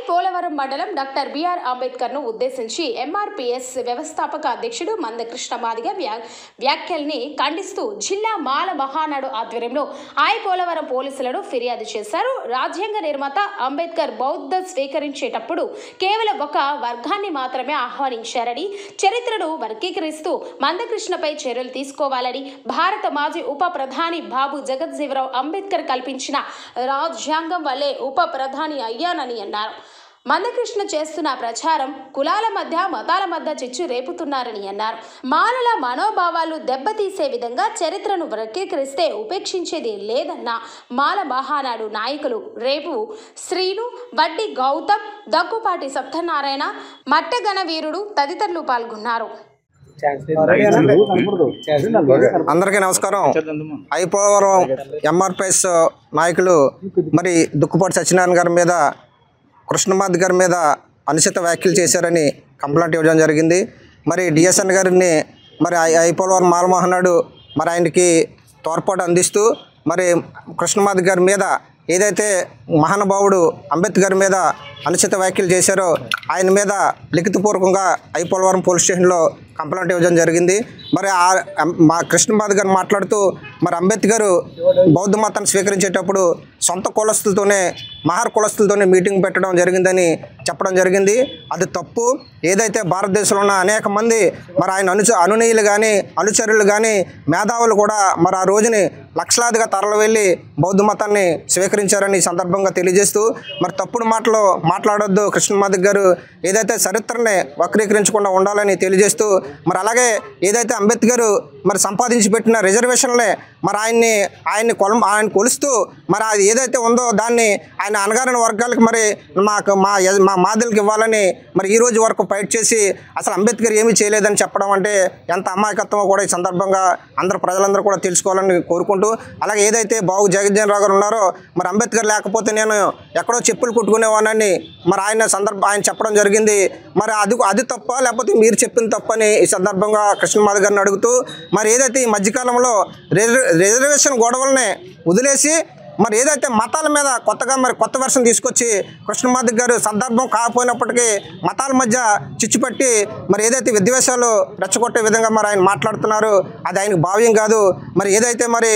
పోలవరం మండలం doctor BR Ambedkar ను ఉద్దేశించి ఎంఆర్పీఎస్ వ్యవస్థాపక అధ్యక్షుడు మందకృష్ణ మాదిగ వ్యాఖ్యల్ని ఖండిస్తూ జిల్లా మాల మహానాడు ఆధ్వర్యంలో పోలవరం పోలీసులను ఫిర్యాదు చేశారు. రాజ్యాంగ నిర్మాత అంబేద్కర్ బౌద్ధ స్వీకరించేటప్పుడు కేవలం ఒక వర్గాన్ని మాత్రమే ఆహ్వానించారని, చరిత్రను వర్గీకరిస్తూ మందకృష్ణపై చర్యలు తీసుకోవాలని, భారత మాజీ ఉప ప్రధాని బాబు జగజ్జీవరావు అంబేద్కర్ కల్పించిన రాజ్యాంగం వల్లే ఉప ప్రధాని అయ్యానని అన్నారు. మందకృష్ణ చేస్తున్న ప్రచారం కులాల మధ్య, మతాల మధ్య చిచ్చు రేపుతున్నారని అన్నారు. మాలల మనోభావాలు దెబ్బతీసే విధంగా చరిత్రను వర్గీకరిస్తే ఉపేక్షించేది లేదన్న మాల మహానాడు నాయకులు రేపు శ్రీను, వడ్డి గౌతమ్, దగ్గుపాటి సత్యనారాయణ, మట్టగణ వీరుడు తదితరులు పాల్గొన్నారు. అందరికీ నమస్కారం. పోలవరం ఎంఆర్పీఎస్ నాయకులు మరి దుక్కుపాటి సత్యనారాయణ గారి మీద, కృష్ణమాది గారి మీద అనుచిత వ్యాఖ్యలు చేశారని కంప్లైంట్ ఇవ్వడం జరిగింది. మరి డిఎస్ఎన్ గారిని మరి పోలవరం మాల మహానాడు మరి ఆయనకి తోడ్పాటు అందిస్తూ మరి కృష్ణమాది గారి మీద ఏదైతే మహానుభావుడు అంబేద్కర్ మీద అనుచిత వ్యాఖ్యలు చేశారో ఆయన మీద లిఖితపూర్వకంగా పోలవరం పోలీస్ స్టేషన్లో కంప్లైంట్ ఇవ్వడం జరిగింది. మరి మా కృష్ణమాది గారు మాట్లాడుతూ మరి అంబేద్కర్ బౌద్ధ మతాన్ని స్వీకరించేటప్పుడు సొంత కులస్తులతోనే, మహర్ కులస్తులతోనే మీటింగ్ పెట్టడం జరిగిందని చెప్పడం జరిగింది. అది తప్పు. ఏదైతే భారతదేశంలో ఉన్న అనేక మంది మరి ఆయన అనునీయులు కానీ, అనుచరులు కానీ, మేధావులు కూడా మరి ఆ రోజుని లక్షలాదిగా తరలి వెళ్ళి బౌద్ధ మతాన్ని స్వీకరించారని సందర్భంగా తెలియజేస్తూ మరి తప్పుడు మాటలు మాట్లాడొద్దు. కృష్ణమాది గారు ఏదైతే చరిత్రని వక్రీకరించకుండా ఉండాలని తెలియజేస్తూ మరి అలాగే ఏదైతే అంబేద్కర్ మరి సంపాదించి పెట్టిన రిజర్వేషన్లే మరి ఆయన కొలుస్తూ మరి అది ఏదైతే ఉందో దాన్ని ఆయన అనగారిన వర్గాలకు మరి మా మాదిలకు ఇవ్వాలని మరి ఈ రోజు వరకు ఫైట్ చేసి అసలు అంబేద్కర్ ఏమీ చేయలేదని చెప్పడం అంటే ఎంత అమాయకత్వమో కూడా ఈ సందర్భంగా అందరు ప్రజలందరూ కూడా తెలుసుకోవాలని కోరుకుంటూ, అలాగే ఏదైతే బాబు జగజ్జీవనరావు గారు ఉన్నారో మరి అంబేద్కర్ లేకపోతే నేను ఎక్కడో చెప్పులు కుట్టుకునేవానని మరి ఆయన చెప్పడం జరిగింది. మరి అది తప్ప లేకపోతే మీరు చెప్పింది తప్పని ఈ సందర్భంగా కృష్ణమాది గారిని అడుగుతూ మరి ఏదైతే ఈ మధ్యకాలంలో రిజర్వేషన్ గొడవలనే వదిలేసి మరి ఏదైతే మతాల మీద కొత్త వెర్షన్ తీసుకొచ్చి కృష్ణమాది గారు సందర్భం కాకపోయినప్పటికీ మతాల మధ్య చిచ్చుపట్టి మరి ఏదైతే విద్వేషాలు రెచ్చగొట్టే విధంగా మరి ఆయన మాట్లాడుతున్నారు అది ఆయనకు భావ్యం కాదు. మరి ఏదైతే మరి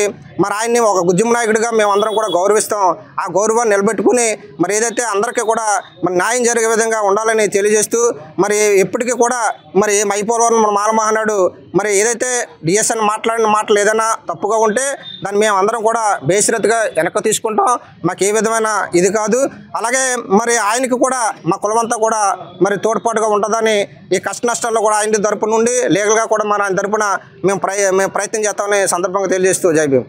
ఆయన్ని ఒక ఉద్యమ నాయకుడిగా మేమందరం కూడా గౌరవిస్తాం. ఆ గౌరవాన్ని నిలబెట్టుకుని మరి ఏదైతే అందరికీ కూడా మరి న్యాయం జరిగే విధంగా ఉండాలని తెలియజేస్తూ మరి ఎప్పటికీ కూడా మరి పోలవరం మాల మహానాడు మరి ఏదైతే డిఎస్ఎన్ మాట్లాడిన మాటలు ఏదైనా తప్పుగా ఉంటే దాన్ని మేము అందరం కూడా బేసిరత్గా వెనక్కి తీసుకుంటాం. మాకు ఏ విధమైన ఇది కాదు. అలాగే మరి ఆయనకి కూడా మా కులమంతా కూడా మరి తోడ్పాటుగా ఉంటుందని ఈ కష్ట నష్టాల్లో కూడా ఆయన తరపు నుండి లీగల్గా కూడా మరి ఆయన తరపున మేము ప్రయత్నం చేస్తామని సందర్భంగా తెలియజేస్తూ జై భీమ్.